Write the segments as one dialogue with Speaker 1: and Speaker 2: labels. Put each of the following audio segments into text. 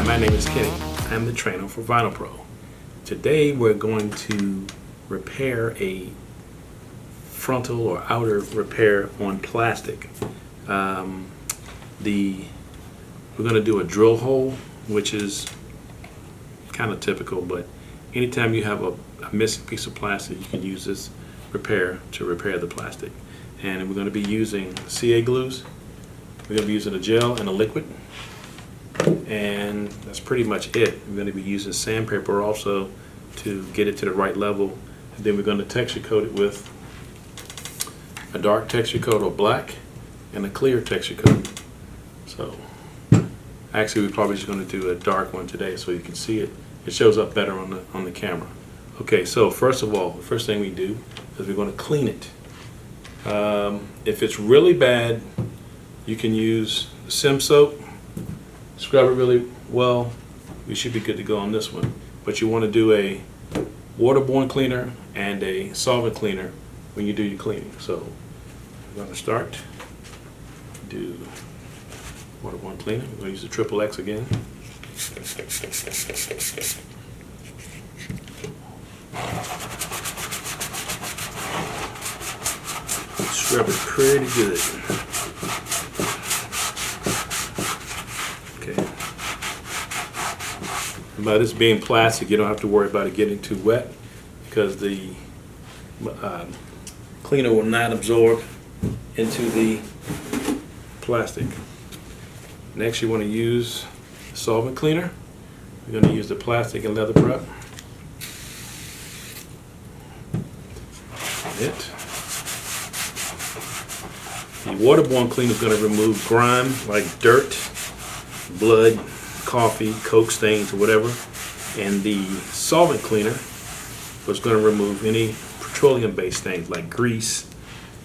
Speaker 1: Hi, my name is Kenny. I'm the trainer for Vinyl Pro. Today we're going to repair a frontal or outer repair on plastic. We're going to do a drill hole, which is kind of typical, but anytime you have a missing piece of plastic, you can use this repair to repair the plastic. And we're going to be using CA glues. We're going to be using a gel and a liquid. And that's pretty much it. We're going to be using sandpaper also to get it to the right level. And then we're going to texture coat it with a dark texture coat of black and a clear texture coat. So actually we're probably just going to do a dark one today so you can see it. It shows up better on the camera. Okay, so first of all, the first thing we do is we're going to clean it. If it's really bad, you can use Sim soap. Scrub it really well. We should be good to go on this one. But you want to do a waterborne cleaner and a solvent cleaner when you do your cleaning. So we're going to start. Do waterborne cleaner. We're going to use the XXX again. Scrub it pretty good. By this being plastic, you don't have to worry about it getting too wet because the cleaner will not absorb into the plastic. Next, you want to use solvent cleaner. We're going to use the plastic and leather prep. The waterborne cleaner is going to remove grime like dirt, blood, coffee, Coke stains, or whatever. And the solvent cleaner was going to remove any petroleum-based stains like grease,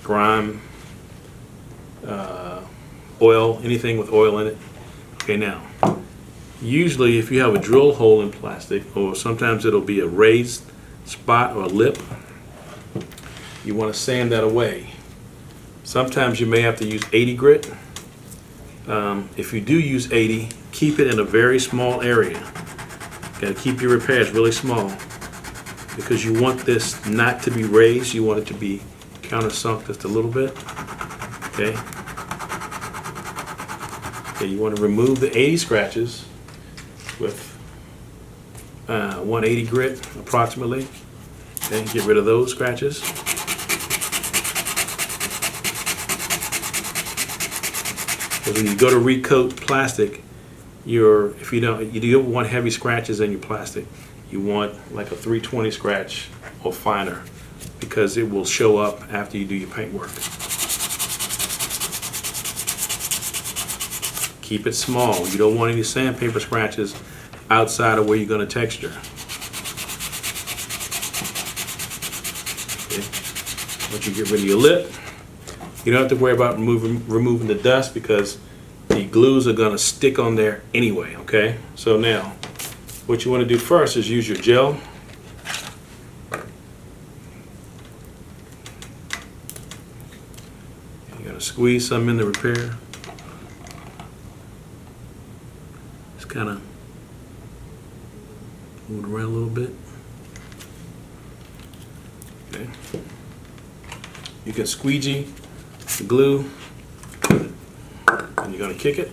Speaker 1: grime, oil, anything with oil in it. Okay, now, usually if you have a drill hole in plastic, or sometimes it'll be a raised spot or a lip, you want to sand that away. Sometimes you may have to use 80 grit. If you do use 80, keep it in a very small area. Got to keep your repairs really small because you want this not to be raised. You want it to be countersunk just a little bit. Okay. Okay. You want to remove the 80 scratches with 180 grit approximately. Okay. Get rid of those scratches. Because when you go to recoat plastic, if you don't want heavy scratches in your plastic. You want like a 320 scratch or finer because it will show up after you do your paint work. Keep it small. You don't want any sandpaper scratches outside of where you're going to texture. Okay. Once you get rid of your lip, you don't have to worry about removing the dust because the glues are going to stick on there anyway, okay? So now, what you want to do first is use your gel. You got to squeeze some in the repair. Just kind of move it around a little bit. Okay. You can squeegee the glue. And you're going to kick it.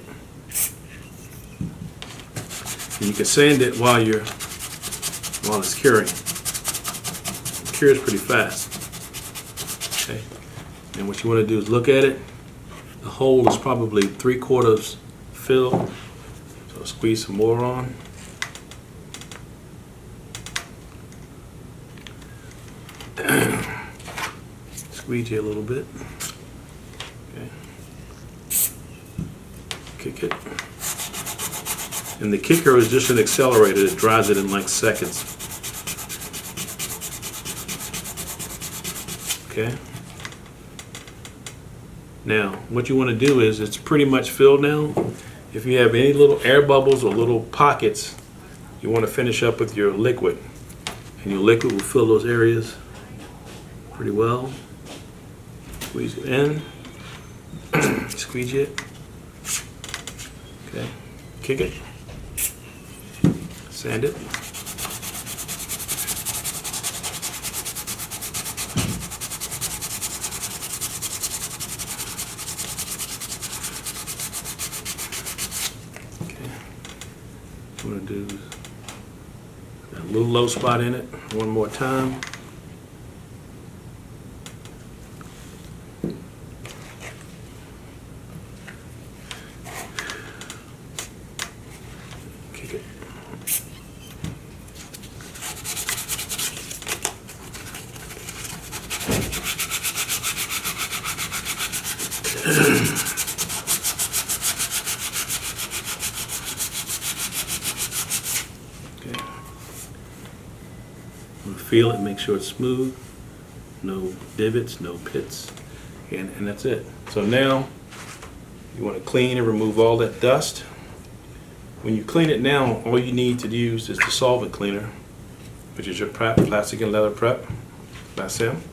Speaker 1: And you can sand it while it's curing. It cures pretty fast. Okay. And what you want to do is look at it. The hole is probably 3/4 filled. So squeeze some more on. Squeegee a little bit. Kick it. And the kicker is just an accelerator. It dries it in like seconds. Okay. Now, what you want to do is, it's pretty much filled now. If you have any little air bubbles or little pockets, you want to finish up with your liquid. And your liquid will fill those areas pretty well. Squeeze it in. Squeeze it. Okay. Kick it. Sand it. Okay. What I'm going to do is a little low spot in it one more time. Kick it. Okay. We'll feel it, make sure it's smooth, no divots, no pits, and that's it. So now you want to clean and remove all that dust. When you clean it now, all you need to use is the solvent cleaner, which is your prep, plastic and leather prep, Lascelles.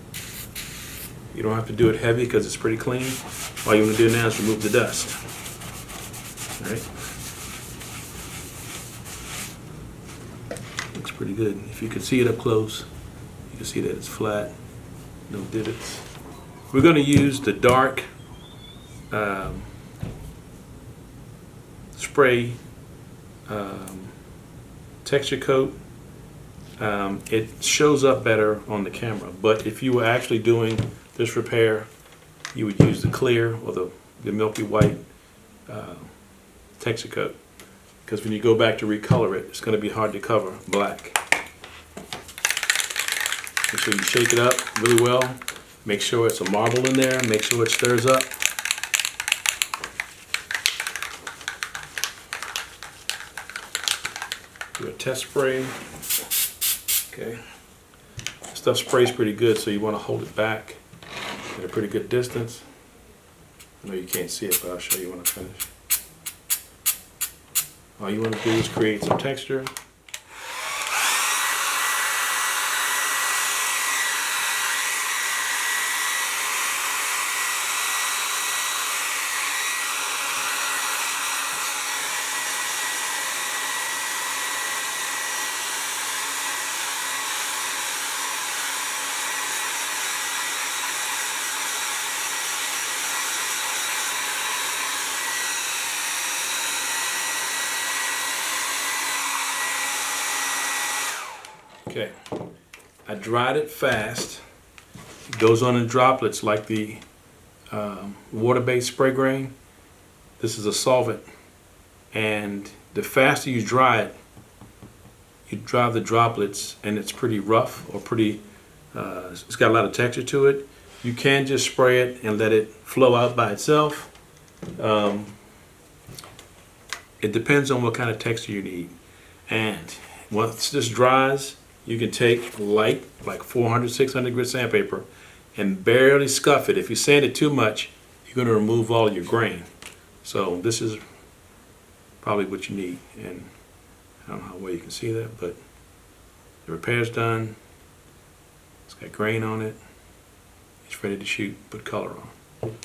Speaker 1: You don't have to do it heavy because it's pretty clean. All you want to do now is remove the dust. All right. Looks pretty good. If you can see it up close, you can see that it's flat, no divots. We're going to use the dark spray texture coat. It shows up better on the camera, but if you were actually doing this repair, you would use the clear or the milky white texture coat, because when you go back to recolor it, it's going to be hard to cover black. Make sure you shake it up really well. Make sure it's a marble in there. Make sure it stirs up. Do a test spray. Okay. Stuff sprays pretty good, so you want to hold it back at a pretty good distance. I know you can't see it, but I'll show you when I finish. All you want to do is create some texture. Okay, I dried it fast. It goes on in droplets like the water-based spray grain. This is a solvent, and the faster you dry it, you dry the droplets, and it's pretty rough or pretty, it's got a lot of texture to it. You can just spray it and let it flow out by itself. It depends on what kind of texture you need. And once this dries, you can take light, like 400, 600 grit sandpaper, and barely scuff it. If you sand it too much, you're going to remove all your grain. So this is probably what you need. And I don't know how well you can see that, but the repair's done. It's got grain on it. It's ready to shoot, put color on.